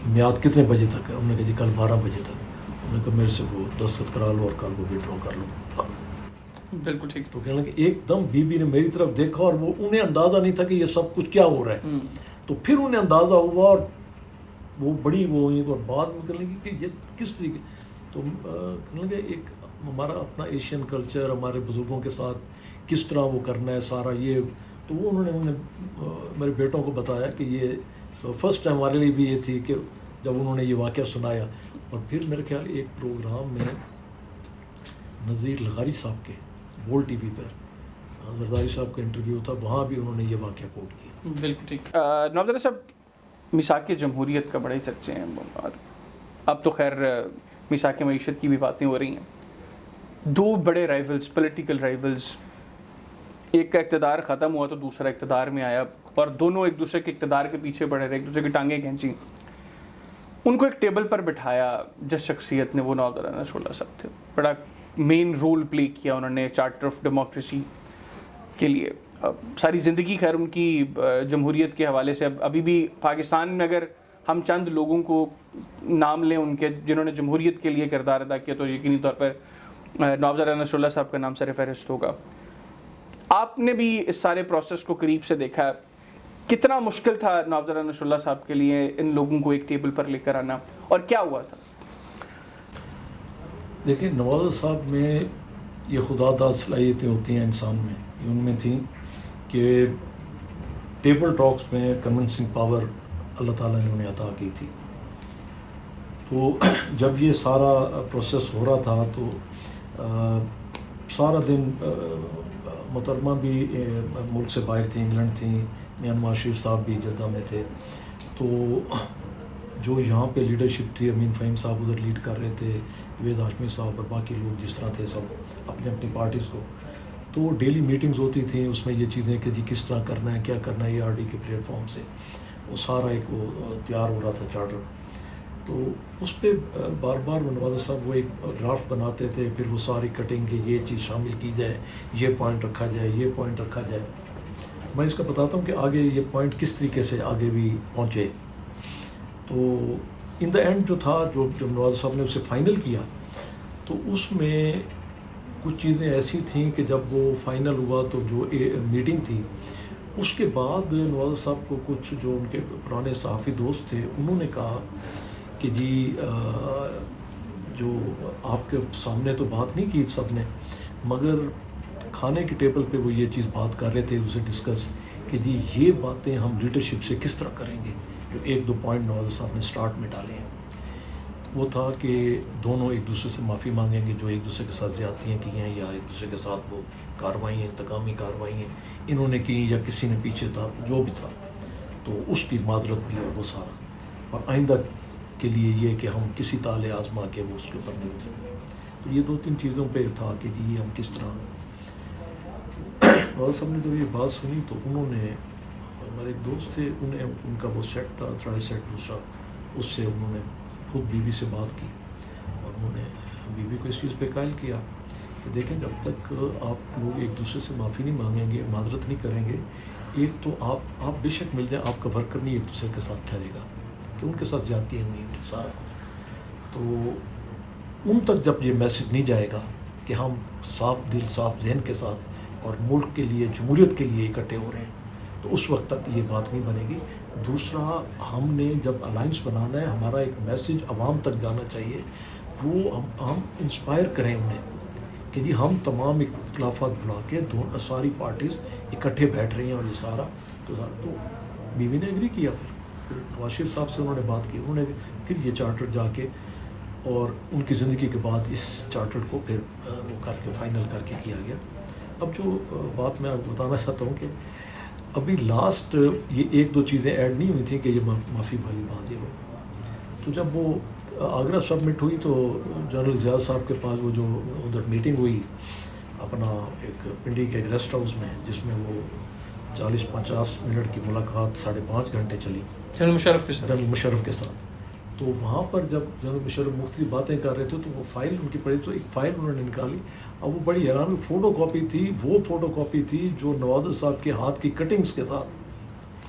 میعاد کتنے بجے تک ہے؟ انہوں نے کہا جی کل 12 بجے تک. انہوں نے کہا میرے سے وہ دستخط کرا لو اور کل وہ وڈرا کر لو. بالکل ٹھیک. تو کہنے لگے, ایک دم بی بی نے میری طرف دیکھا اور وہ انہیں اندازہ نہیں تھا کہ یہ سب کچھ کیا ہو رہا ہے. تو پھر انہیں اندازہ ہوا اور وہ بڑی وہ ہوئی, اور بعد میں کہنے لگی کہ یہ کس طریقے. تو کہنے لگے ایک ہمارا اپنا ایشین کلچر, ہمارے بزرگوں کے ساتھ کس طرح وہ کرنا ہے سارا یہ. تو وہ انہوں نے میرے بیٹوں کو بتایا کہ یہ فرسٹ ٹائم ہمارے لیے بھی یہ تھی کہ جب انہوں نے یہ واقعہ سنایا. اور پھر میرے خیال ایک پروگرام میں نذیر لغاری صاحب کے بول ٹی وی پر زرداری صاحب کا انٹرویو تھا, وہاں بھی انہوں نے یہ واقعہ کوٹ کیا. بالکل ٹھیک. نواب صاحب, میثاق جمہوریت کا بڑے چرچے ہیں, اور اب تو خیر میثاق معیشت کی بھی باتیں ہو رہی ہیں. دو بڑے رائیولز, پولیٹیکل رائیولز, ایک کا اقتدار ختم ہوا تو دوسرا اقتدار میں آیا, اور دونوں ایک دوسرے کے اقتدار کے پیچھے پڑے رہے, ایک دوسرے کی ٹانگیں کھینچی. ان کو ایک ٹیبل پر بٹھایا جس شخصیت نے, وہ نواب نصر اللہ صاحب تھے. بڑا مین رول پلے کیا انہوں نے چارٹر آف ڈیموکریسی کے لیے. ساری زندگی خیر ان کی جمہوریت کے حوالے سے, ابھی بھی پاکستان میں اگر ہم چند لوگوں کو نام لیں ان کے جنہوں نے جمہوریت کے لیے کردار ادا کیا, تو یقینی طور پر نواب نصر اللہ صاحب کا نام سر فہرست ہوگا. آپ نے بھی اس سارے پروسیس کو قریب سے دیکھا, کتنا مشکل تھا نواب نصر اللہ صاحب کے لیے ان لوگوں کو ایک ٹیبل پر لے کر آنا, اور کیا ہوا تھا؟ دیکھیں, نواز صاحب میں یہ خدا داد صلاحیتیں ہوتی ہیں انسان میں, یہ ان میں تھیں کہ ٹیبل ٹاکس میں کنونسنگ پاور اللہ تعالیٰ نے انہیں عطا کی تھی. تو جب یہ سارا پروسیس ہو رہا تھا تو سارا دن محترمہ بھی ملک سے باہر تھیں, انگلینڈ تھیں, میاں نواز شریف صاحب بھی جدہ میں تھے. تو جو یہاں پہ لیڈرشپ تھی, امین فہیم صاحب ادھر لیڈ کر رہے تھے, جوید ہاشمی صاحب اور باقی لوگ جس طرح تھے سب اپنی اپنی پارٹیز کو. تو ڈیلی میٹنگز ہوتی تھیں, اس میں یہ چیزیں کہ جی کس طرح کرنا ہے, کیا کرنا ہے, ARD کے پلیٹ فارم سے وہ سارا ایک وہ تیار ہو رہا تھا چارٹر. تو اس پہ بار بار نواز صاحب وہ ایک ڈرافٹ بناتے تھے, پھر وہ ساری کٹنگ کہ یہ چیز شامل کی جائے, یہ پوائنٹ رکھا جائے, یہ پوائنٹ رکھا جائے. میں اس کا بتاتا ہوں کہ آگے یہ پوائنٹ کس طریقے سے آگے بھی پہنچے. تو ان دا اینڈ جو تھا, جب نواز صاحب نے اسے فائنل کیا, تو اس میں کچھ چیزیں ایسی تھیں کہ جب وہ فائنل ہوا تو جو میٹنگ تھی اس کے بعد نواز صاحب کو کچھ جو ان کے پرانے صحافی دوست تھے انہوں نے کہا کہ جی جو آپ کے سامنے تو بات نہیں کی سب نے, مگر کھانے کے ٹیبل پہ وہ یہ چیز بات کر رہے تھے اسے ڈسکس کہ جی یہ باتیں ہم لیڈرشپ سے کس طرح کریں گے. جو ایک دو پوائنٹ نواز صاحب نے سٹارٹ میں ڈالے ہیں وہ تھا کہ دونوں ایک دوسرے سے معافی مانگیں گے جو ایک دوسرے کے ساتھ زیادتیاں کی ہیں, یا ایک دوسرے کے ساتھ وہ کارروائی ہیں, انتقامی کارروائیاں انہوں نے کی, یا کسی نے پیچھے تھا, جو بھی تھا, تو اس کی معذرت بھی اور وہ سارا, اور آئندہ کے لیے یہ کہ ہم کسی تالے آزما کے وہ اس کے اوپر نہیں اتریں. تو یہ 2-3 چیزوں پہ تھا کہ جی ہم کس طرح. نواز صاحب نے جب یہ بات سنی تو انہوں نے, ہمارے ایک دوست تھے, انہیں ان کا وہ سیٹ تھا ٹرائی سیٹ دوسرا, اس سے انہوں نے خود بی بی سے بات کی اور انہوں نے بی بی کو اس چیز پہ قائل کیا کہ دیکھیں جب تک آپ لوگ ایک دوسرے سے معافی نہیں مانگیں گے, معذرت نہیں کریں گے, ایک تو آپ بے شک مل جائیں, آپ کا ورکر نہیں ایک دوسرے کے ساتھ ٹھہرے گا کہ ان کے ساتھ زیادتی ہوئی ہیں سارا. تو ان تک جب یہ میسج نہیں جائے گا کہ ہم صاف دل صاف ذہن کے ساتھ اور ملک کے لیے, جمہوریت کے لیے اکٹھے ہو رہے ہیں, تو اس وقت تک یہ بات نہیں بنے گی. دوسرا, ہم نے جب الائنس بنانا ہے, ہمارا ایک میسج عوام تک جانا چاہیے, وہ ہم انسپائر کریں انہیں کہ جی ہم تمام اختلافات بلا کے ساری پارٹیز اکٹھے بیٹھ رہی ہیں اور یہ سارا تو بیوی نے ایگری کیا. پھر نواز شریف صاحب سے انہوں نے بات کی, انہوں نے پھر یہ چارٹر جا کے اور ان کی زندگی کے بعد اس چارٹر کو پھر وہ کر کے فائنل کر کے کیا گیا. اب جو بات میں آپ کو بتانا چاہتا ہوں کہ ابھی لاسٹ یہ ایک دو چیزیں ایڈ نہیں ہوئی تھیں کہ یہ معافی والی بازی ہو. تو جب وہ آگرہ سبمٹ ہوئی تو جنرل ضیاء صاحب کے پاس وہ جو ادھر میٹنگ ہوئی اپنا ایک پنڈی کے ایک ریسٹ ہاؤس میں, جس میں وہ 40-50 منٹ کی ملاقات 5.5 گھنٹے چلی جنرل مشرف کے ساتھ. تو وہاں پر جب جنرل مشرف مختلف باتیں کر رہے تھے تو وہ فائل ان کی پڑی, تو ایک فائل انہوں نے نکالی. اب وہ بڑی حیران فوٹو کاپی تھی, وہ فوٹو کاپی تھی جو نواز صاحب کے ہاتھ کی کٹنگز کے ساتھ.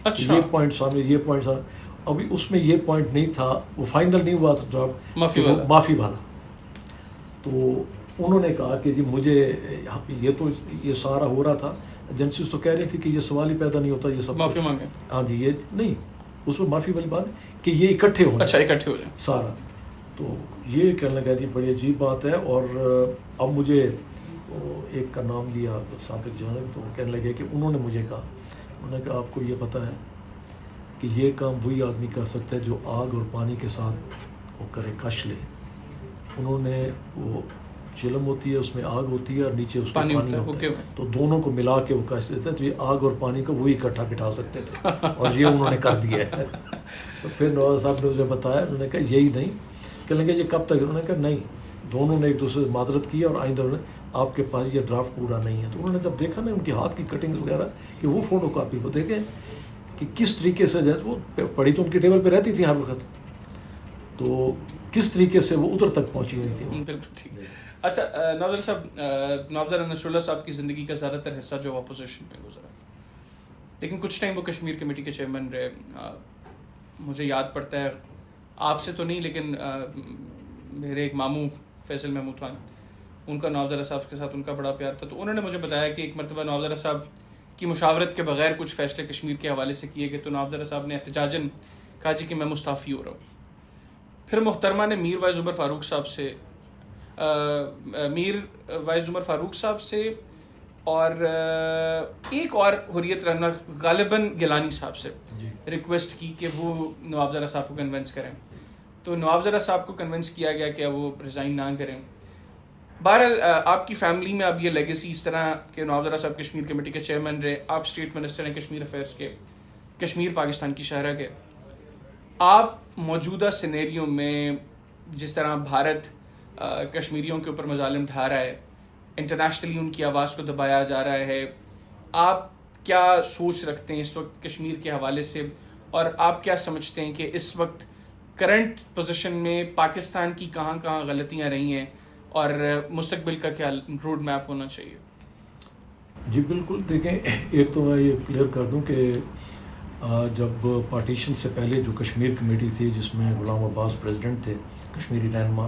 اچھا, یہ پوائنٹ سامنے, یہ پوائنٹ سامنے. ابھی اس میں یہ پوائنٹ نہیں تھا, وہ فائنل نہیں ہوا تھا معافی والا. تو انہوں نے کہا کہ جی مجھے یہ سارا ہو رہا تھا, ایجنسیز تو کہہ رہی تھی کہ یہ سوال ہی پیدا نہیں ہوتا, یہ سب معافی مانگے. ہاں جی, یہ نہیں, اس میں معافی والی بات ہے کہ یہ اکٹھے ہو جائیں سارا. تو یہ کہنے لگا جی بڑی عجیب بات ہے. اور اب مجھے ایک کا نام لیا سابق جنرل, تو وہ کہنے لگے کہ انہوں نے مجھے کہا, انہوں نے کہا آپ کو یہ پتہ ہے کہ یہ کام وہی آدمی کر سکتا ہے جو آگ اور پانی کے ساتھ وہ کرے, کش لے. انہوں نے وہ چلم ہوتی ہے, اس میں آگ ہوتی ہے اور نیچے اس میں پانی ہوتا ہے, تو دونوں کو ملا کے وہ کش دیتا ہے. تو یہ آگ اور پانی کو وہی اکٹھا بٹھا سکتے تھے, اور یہ انہوں نے کر دیا ہے. تو پھر نواز صاحب نے اسے بتایا, انہوں نے کہا یہی نہیں, کہنے لگے یہ کب تک, انہوں نے کہا نہیں, دونوں نے ایک دوسرے سے معذرت کی اور آئندہ انہوں نے آپ کے پاس یہ ڈرافٹ پورا نہیں ہے. تو انہوں نے جب دیکھا نا ان کے ہاتھ کی کٹنگ وغیرہ کہ وہ فوٹو کاپی کو دیکھیں کہ کس طریقے سے جو ہے وہ پڑھی تو ان کی ٹیبل پہ رہتی تھی ہر وقت, تو کس طریقے سے وہ ادھر تک پہنچی ہوئی تھی. بالکل ٹھیک. اچھا ناظر صاحب, نوابزر نصر اللہ صاحب کی زندگی کا زیادہ تر حصہ جو اپوزیشن میں گزرا, لیکن کچھ ٹائم وہ کشمیر کمیٹی کے چیئرمین رہے. مجھے یاد پڑتا ہے, آپ سے تو نہیں لیکن میرے ایک ماموں فیصل محمود خان, ان کا نوابزر صاحب کے ساتھ ان کا بڑا پیار تھا. تو انہوں نے مجھے بتایا کہ ایک مرتبہ نوابزر صاحب کی مشاورت کے بغیر کچھ فیصلے کشمیر کے حوالے سے کیے گئے, تو نوابزر صاحب نے احتجاجاً کہا جی کہ میں مستعفی ہو رہا ہوں. پھر محترمہ نے میر وائز عمر فاروق صاحب سے اور ایک اور حریت رہنما غالباً گیلانی صاحب سے ریکویسٹ کی کہ وہ نواب زرہ صاحب کو کنونس کریں. تو نواب زرہ صاحب کو کنونس کیا گیا کہ وہ ریزائن نہ کریں. بہرحال آپ کی فیملی میں اب یہ لیگیسی اس طرح کہ نواب زرہ صاحب کشمیر کمیٹی کے چیئرمین رہے, آپ اسٹیٹ منسٹر ہیں کشمیر افیئرس کے, کشمیر پاکستان کی شاہراہ کے. آپ موجودہ سینیریو میں جس طرح بھارت کشمیریوں کے اوپر مظالم ڈھا رہا ہے, انٹرنیشنلی ان کی آواز کو دبایا جا رہا ہے, آپ کیا سوچ رکھتے ہیں اس وقت کشمیر کے حوالے سے, اور آپ کیا سمجھتے ہیں کہ اس وقت کرنٹ پوزیشن میں پاکستان کی کہاں کہاں غلطیاں رہی ہیں اور مستقبل کا کیا روڈ میپ ہونا چاہیے؟ جی بالکل, دیکھیں ایک تو میں یہ کلیئر کر دوں کہ جب پارٹیشن سے پہلے جو کشمیر کمیٹی تھی جس میں غلام عباس پریزیڈنٹ تھے کشمیری رہنما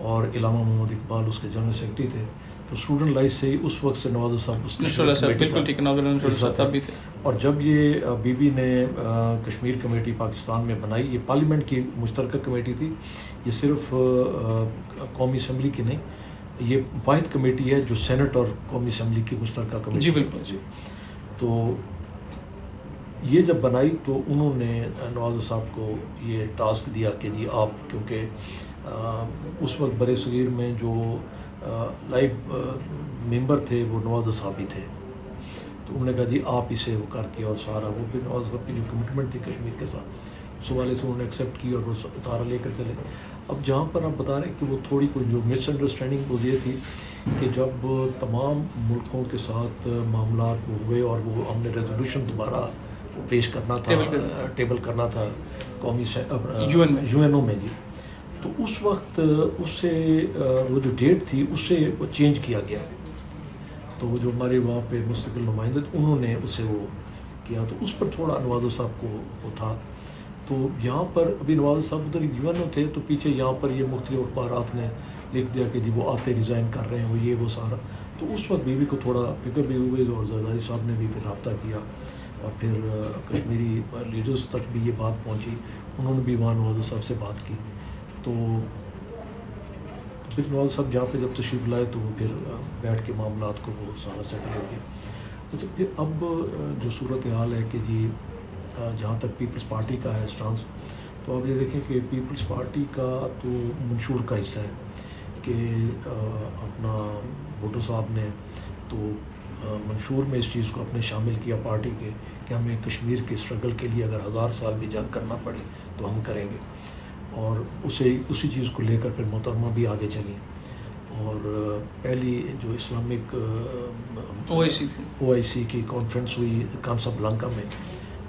اور علامہ محمد اقبال اس کے جنرل سیکرٹری تھے, تو اسٹوڈنٹ لائف سے ہی اس وقت سے نواز صاحب بالکل. اور جب یہ بی بی نے کشمیر کمیٹی پاکستان میں بنائی, یہ پارلیمنٹ کی مشترکہ کمیٹی تھی, یہ صرف قومی اسمبلی کی نہیں, یہ واحد کمیٹی ہے جو سینٹ اور قومی اسمبلی کی مشترکہ کمیٹی. جی بالکل جی. تو یہ جب بنائی تو انہوں نے نواز صاحب کو یہ ٹاسک دیا کہ جی آپ, کیونکہ اس وقت برِ صغیر میں جو لائیو ممبر تھے وہ نواز صاحب ہی تھے, تو انہوں نے کہا جی آپ اسے وہ کر کے اور سارا وہ بھی نواز صاحب کی جو کمٹمنٹ تھی کشمیر کے ساتھ اس حوالے سے انہوں نے ایکسیپٹ کی اور وہ سارا لے کر چلے. اب جہاں پر آپ بتا رہے ہیں کہ وہ تھوڑی کوئی جو مس انڈرسٹینڈنگ وہ یہ تھی کہ جب تمام ملکوں کے ساتھ معاملات ہوئے اور وہ ہم نے ریزولوشن دوبارہ وہ پیش کرنا تھا, ٹیبل کرنا تھا قومی یو این او میں جی, تو اس وقت اس سے وہ جو ڈیٹ تھی اس سے وہ چینج کیا گیا. تو وہ جو ہمارے وہاں پہ مستقل نمائندے انہوں نے اسے وہ کیا, تو اس پر تھوڑا نواز صاحب کو وہ تھا. تو یہاں پر ابھی نواز صاحب ادھر یو این او تھے, تو پیچھے یہاں پر یہ مختلف اخبارات نے لکھ دیا کہ جی وہ آتے ریزائن کر رہے ہیں, وہ یہ وہ سارا. تو اس وقت بیوی کو تھوڑا فکر بھی ہوئی اور زرداری صاحب نے بھی پھر رابطہ کیا اور پھر کشمیری لیڈرز تک بھی یہ بات پہنچی, انہوں نے بھی وہاں نواز صاحب سے بات کی. تو پھر نواز صاحب جہاں پہ جب تشریف لائے تو وہ پھر بیٹھ کے معاملات کو وہ سارا سیٹل ہو گیا. اچھا پھر اب جو صورت حال ہے کہ جی جہاں تک پیپلز پارٹی کا ہے اسٹانس، تو آپ یہ دیکھیں کہ پیپلز پارٹی کا تو منشور کا حصہ ہے کہ اپنا بھٹو صاحب نے تو منشور میں اس چیز کو اپنے شامل کیا پارٹی کے کہ ہمیں کشمیر کے اسٹرگل کے لیے اگر 1000 سال بھی جنگ کرنا پڑے تو ہم کریں گے، اور اسی چیز کو لے کر پھر محترمہ بھی آگے چلیں. اور پہلی جو اسلامک او آئی سی کی کانفرنس ہوئی کامسا بلانکا میں،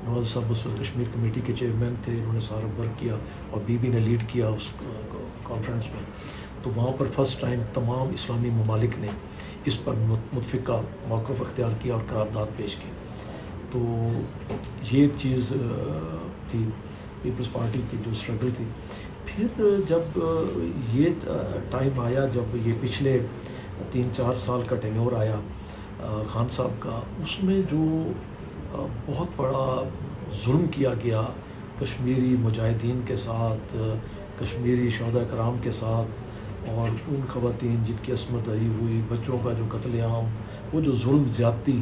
نواز صاحب اس وقت کشمیر کمیٹی کے چیئرمین تھے، انہوں نے سارا ورک کیا اور بی بی نے لیڈ کیا اس کانفرنس میں. تو وہاں پر فرسٹ ٹائم تمام اسلامی ممالک نے اس پر متفقہ موقف اختیار کیا اور قرارداد پیش کی. تو یہ ایک چیز تھی پیپلز پارٹی کی جو اسٹرگل تھی. پھر جب یہ ٹائم آیا، جب یہ پچھلے 3-4 سال کا ٹینیور آیا خان صاحب کا، اس میں جو بہت بڑا ظلم کیا گیا کشمیری مجاہدین کے ساتھ، کشمیری شہداء کرام کے ساتھ، اور ان خواتین جن کی عصمت دری ہوئی، بچوں کا جو قتل عام، وہ جو ظلم زیادتی،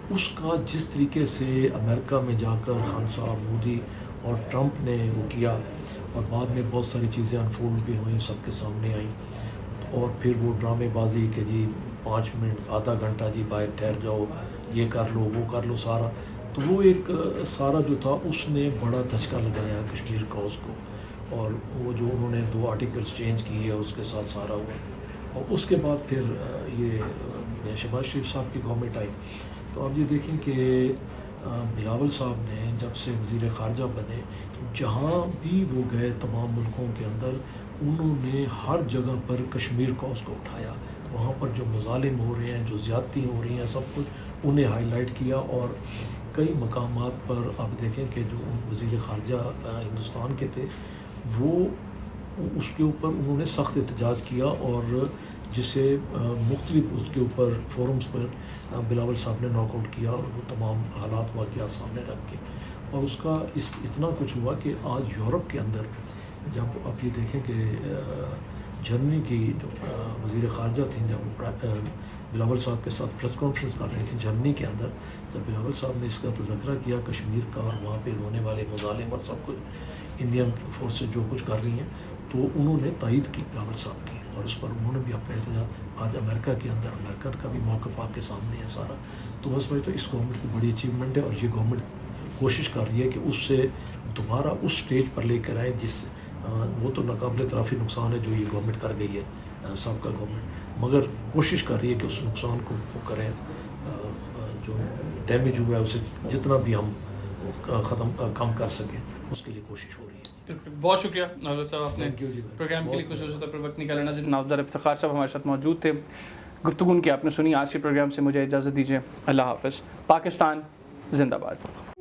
اس کا جس طریقے سے امریکہ میں جا کر خان صاحب، مودی اور ٹرمپ نے وہ کیا، اور بعد میں بہت ساری چیزیں انفولڈ بھی ہوئیں، سب کے سامنے آئیں. اور پھر وہ ڈرامے بازی کہ جی 5 منٹ آدھا گھنٹہ جی باہر ٹھہر جاؤ، یہ کر لو وہ کر لو سارا. تو وہ ایک سارا جو تھا اس نے بڑا دھچکا لگایا کشمیر کاز کو، اور وہ جو انہوں نے 2 آرٹیکلز چینج کیے اس کے ساتھ سارا ہوا. اور اس کے بعد پھر یہ شہباز شریف صاحب کی گورنمنٹ آئی. تو آپ یہ دیکھیں کہ بلاول صاحب نے جب سے وزیر خارجہ بنے، جہاں بھی وہ گئے تمام ملکوں کے اندر، انہوں نے ہر جگہ پر کشمیر کاز کو اٹھایا. وہاں پر جو مظالم ہو رہے ہیں، جو زیادتی ہو رہی ہیں، سب کچھ انہیں ہائی لائٹ کیا. اور کئی مقامات پر آپ دیکھیں کہ جو وزیر خارجہ ہندوستان کے تھے، وہ اس کے اوپر انہوں نے سخت احتجاج کیا، اور جسے مختلف اس کے اوپر فورمز پر بلاول صاحب نے ناک آؤٹ کیا، اور وہ تمام حالات واقعات سامنے رکھ کے. اور اس کا اتنا کچھ ہوا کہ آج یورپ کے اندر جب آپ یہ دیکھیں کہ جرمنی کی جو وزیر خارجہ تھیں، جب وہ بلاول صاحب کے ساتھ پریس کانفرنس کر رہی تھیں جرمنی کے اندر، جب بلاول صاحب نے اس کا تذکرہ کیا کشمیر کا اور وہاں پہ ہونے والے مظالم اور سب کچھ انڈین فورسز جو کچھ کر رہی ہیں، تو انہوں نے تائید کی بلاول صاحب کی، اور اس پر انہوں نے بھی اپنا احتجاج. آج امریکہ کے اندر امریکہ کا بھی موقف آپ کے سامنے ہے سارا. تو میں سمجھتا ہوں اس گورنمنٹ کی بڑی اچیومنٹ ہے، اور یہ گورنمنٹ کوشش کر رہی ہے کہ اس سے دوبارہ اس سٹیج پر لے کر آئیں جس وہ تو ناقابل ترافی نقصان ہے جو یہ گورنمنٹ کر گئی ہے سب کا گورنمنٹ، مگر کوشش کر رہی ہے کہ اس نقصان کو وہ کریں، جو ڈیمیج ہوا ہے اسے جتنا بھی ہم کم کر سکیں اس کے لیے کوشش ہو رہی ہے. بہت شکریہ نوزر صاحب، آپ نے پروگرام کے لیے خصوصی طور پر وقت نکالا. ناظرین، ناوزر افتخار صاحب ہمارے ساتھ موجود تھے. گفتگو کی آپ نے سنی. آج کے پروگرام سے مجھے اجازت دیجیے. اللہ حافظ. پاکستان زندہ باد.